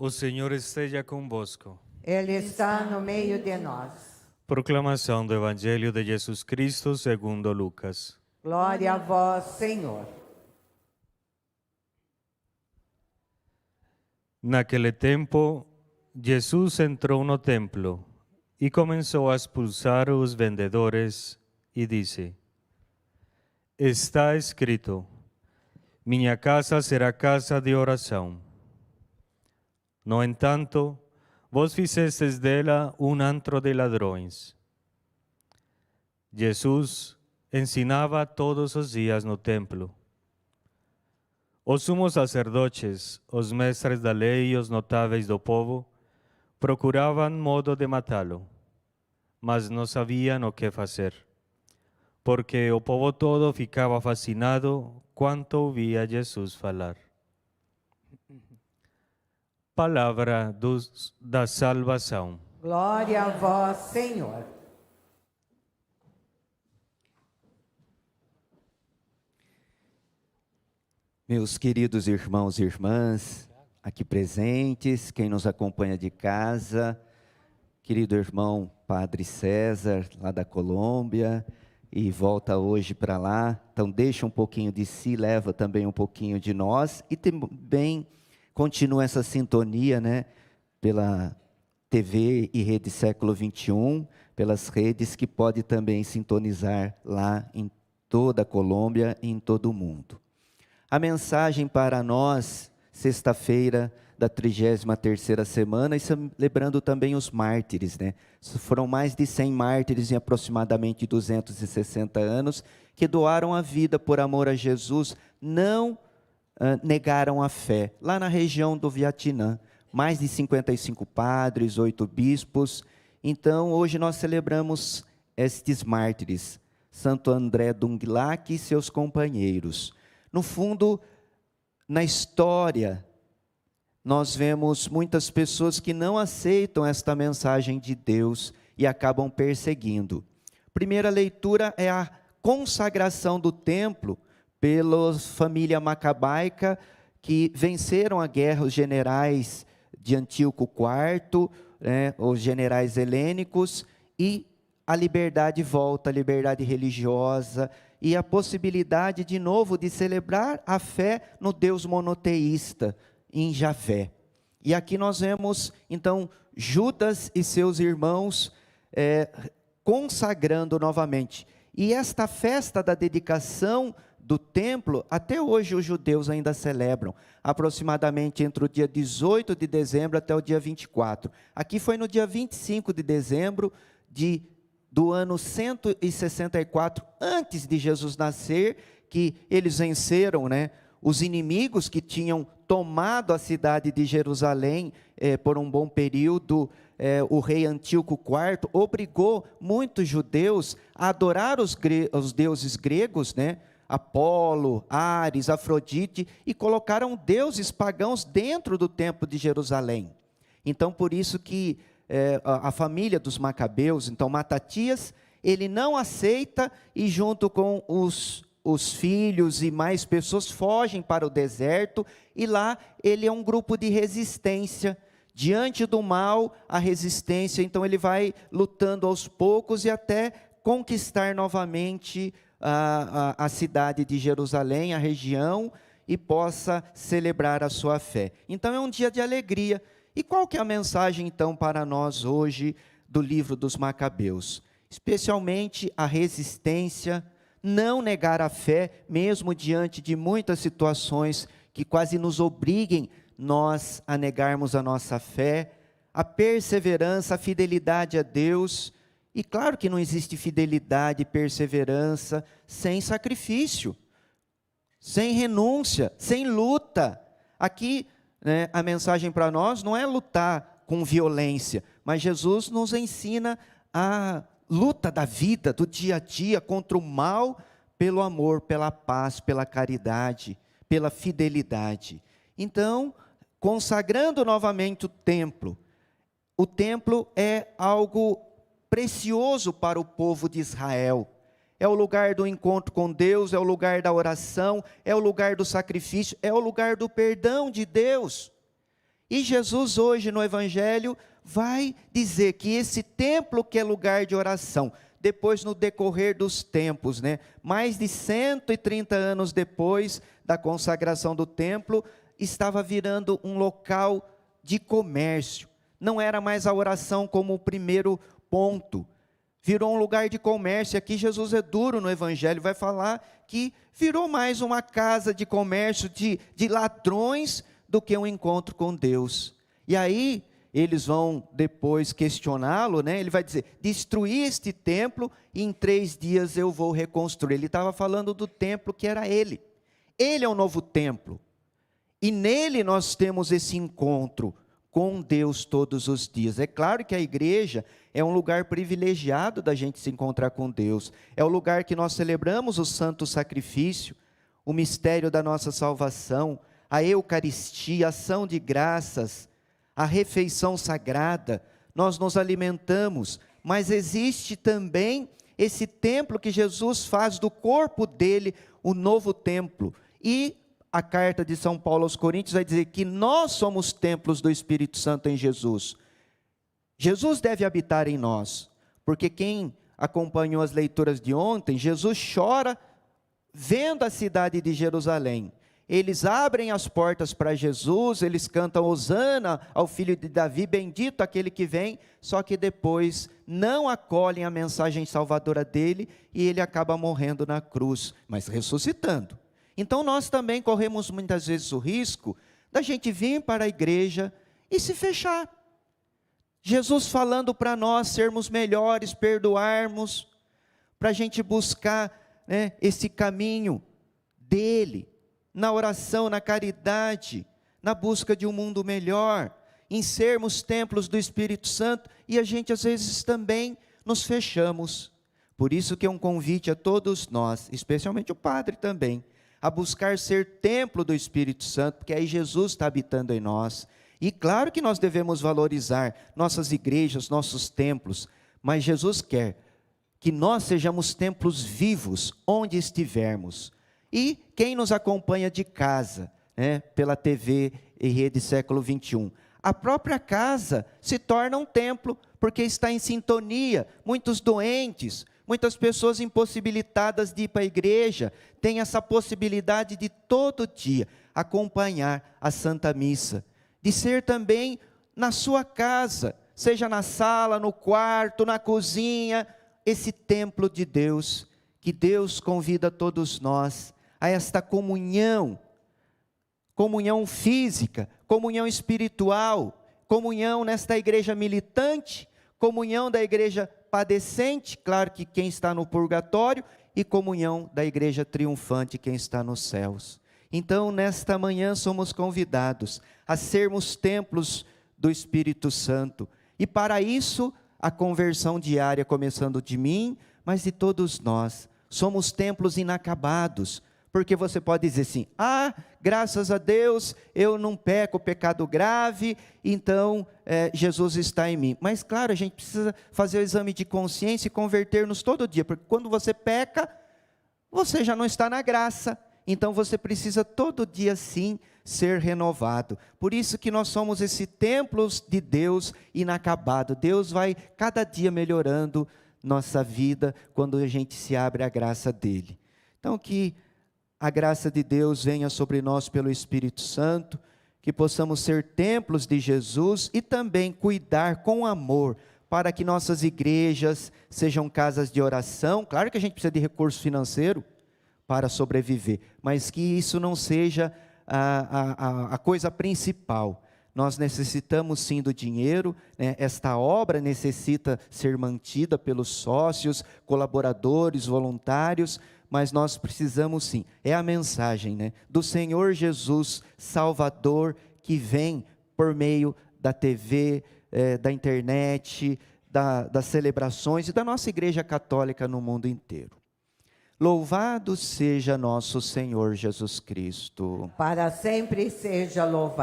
O Senhor esteja convosco. Ele está no meio de nós. Proclamação do Evangelho de Jesus Cristo segundo Lucas. Glória a vós, Senhor. Naquele tempo, Jesus entrou no templo e começou a expulsar os vendedores e disse: Está escrito: minha casa será casa de oração. No entanto, vós fizestes dela antro de ladrões. Jesus ensinava todos os dias no templo. Os sumos sacerdotes, os mestres da lei e os notáveis do povo procuravam modo de matá-lo, mas não sabiam o que fazer, porque o povo todo ficava fascinado quando ouvia Jesus falar. Palavra da salvação. Glória a vós, Senhor. Meus queridos irmãos e irmãs, aqui presentes, quem nos acompanha de casa, querido irmão Padre César, lá da Colômbia, e volta hoje para lá, então deixa um pouquinho de si, leva também um pouquinho de nós, e também continua essa sintonia, né, pela TV e Rede Século XXI, pelas redes que pode também sintonizar lá em toda a Colômbia e em todo o mundo. A mensagem para nós, sexta-feira da 33ª semana, e celebrando também os mártires, né? Foram mais de 100 mártires em aproximadamente 260 anos, que doaram a vida por amor a Jesus, não negaram a fé. Lá na região do Vietnã, mais de 55 padres, 8 bispos. Então, hoje nós celebramos estes mártires, Santo André Dunglac e seus companheiros. No fundo, na história, nós vemos muitas pessoas que não aceitam esta mensagem de Deus e acabam perseguindo. Primeira leitura é a consagração do templo pela família macabaica, que venceram a guerra, os generais de Antíoco IV, os generais helênicos, e a liberdade volta, a liberdade religiosa, e a possibilidade de novo de celebrar a fé no Deus monoteísta, em Javé. E aqui nós vemos, então, Judas e seus irmãos consagrando novamente. E esta festa da dedicação do templo, até hoje os judeus ainda celebram, aproximadamente entre o dia 18 de dezembro até o dia 24. Aqui foi no dia 25 de dezembro do ano 164, antes de Jesus nascer, que eles venceram, os inimigos que tinham tomado a cidade de Jerusalém por um bom período. O rei Antíoco IV obrigou muitos judeus a adorar os deuses gregos, Apolo, Ares, Afrodite, e colocaram deuses pagãos dentro do templo de Jerusalém. Então, por isso que a família dos Macabeus, então Matatias, ele não aceita, e junto com os filhos e mais pessoas fogem para o deserto, e lá ele é um grupo de resistência. Diante do mal, a resistência, então ele vai lutando aos poucos e até conquistar novamente a cidade de Jerusalém, a região, e possa celebrar a sua fé. Então é um dia de alegria. E qual que é a mensagem então para nós hoje do livro dos Macabeus? Especialmente a resistência, não negar a fé, mesmo diante de muitas situações que quase nos obriguem nós a negarmos a nossa fé, a perseverança, a fidelidade a Deus. E claro que não existe fidelidade e perseverança sem sacrifício, sem renúncia, sem luta. Aqui, a mensagem para nós não é lutar com violência, mas Jesus nos ensina a luta da vida, do dia a dia, contra o mal, pelo amor, pela paz, pela caridade, pela fidelidade. Então, consagrando novamente o templo é algo precioso para o povo de Israel. É o lugar do encontro com Deus, é o lugar da oração, é o lugar do sacrifício, é o lugar do perdão de Deus. E Jesus hoje no Evangelho vai dizer que esse templo que é lugar de oração, depois no decorrer dos tempos, né, mais de 130 anos depois da consagração do templo, estava virando um local de comércio. Não era mais a oração como o primeiro ponto, virou um lugar de comércio. Aqui Jesus é duro no Evangelho, vai falar que virou mais uma casa de comércio de ladrões do que um encontro com Deus. E aí eles vão depois questioná-lo, né? Ele vai dizer, destruir este templo e em 3 dias eu vou reconstruir. Ele estava falando do templo que era ele. Ele é o novo templo. E nele nós temos esse encontro com Deus todos os dias. É claro que a igreja é um lugar privilegiado da gente se encontrar com Deus. É o lugar que nós celebramos o santo sacrifício, o mistério da nossa salvação, a Eucaristia, a ação de graças, a refeição sagrada. Nós nos alimentamos, mas existe também esse templo que Jesus faz do corpo dele, o novo templo. E a carta de São Paulo aos Coríntios vai dizer que nós somos templos do Espírito Santo em Jesus. Jesus deve habitar em nós, porque quem acompanhou as leituras de ontem, Jesus chora vendo a cidade de Jerusalém. Eles abrem as portas para Jesus, eles cantam Hosana ao filho de Davi, bendito aquele que vem, só que depois não acolhem a mensagem salvadora dele e ele acaba morrendo na cruz, mas ressuscitando. Então nós também corremos muitas vezes o risco da gente vir para a igreja e se fechar. Jesus falando para nós sermos melhores, perdoarmos, para a gente buscar, né, esse caminho dele, na oração, na caridade, na busca de um mundo melhor, em sermos templos do Espírito Santo, e a gente às vezes também nos fechamos. Por isso que é um convite a todos nós, especialmente o padre também, a buscar ser templo do Espírito Santo, porque aí Jesus está habitando em nós. E claro que nós devemos valorizar nossas igrejas, nossos templos, mas Jesus quer que nós sejamos templos vivos, onde estivermos. E quem nos acompanha de casa, né, pela TV e Rede Século 21, a própria casa se torna um templo, porque está em sintonia. Muitos doentes, muitas pessoas impossibilitadas de ir para a igreja, têm essa possibilidade de todo dia acompanhar a Santa Missa, de ser também na sua casa, seja na sala, no quarto, na cozinha, esse templo de Deus, que Deus convida todos nós a esta comunhão, comunhão física, comunhão espiritual, comunhão nesta igreja militante, comunhão da igreja padecente, claro que quem está no purgatório, e comunhão da igreja triunfante, quem está nos céus. Então, nesta manhã somos convidados a sermos templos do Espírito Santo, e para isso, a conversão diária, começando de mim, mas de todos nós. Somos templos inacabados, porque você pode dizer assim, graças a Deus, eu não peco pecado grave, então Jesus está em mim. Mas claro, a gente precisa fazer o exame de consciência e converter-nos todo dia, porque quando você peca, você já não está na graça, então você precisa todo dia sim ser renovado. Por isso que nós somos esse templo de Deus inacabado. Deus vai cada dia melhorando nossa vida, quando a gente se abre à graça dele. Então que a graça de Deus venha sobre nós pelo Espírito Santo, que possamos ser templos de Jesus e também cuidar com amor para que nossas igrejas sejam casas de oração. Claro que a gente precisa de recurso financeiro para sobreviver, mas que isso não seja a coisa principal. Nós necessitamos sim do dinheiro, né? Esta obra necessita ser mantida pelos sócios, colaboradores, voluntários, mas nós precisamos sim, é a mensagem, né, do Senhor Jesus Salvador, que vem por meio da TV, da internet, das celebrações e da nossa Igreja Católica no mundo inteiro. Louvado seja nosso Senhor Jesus Cristo. Para sempre seja louvado.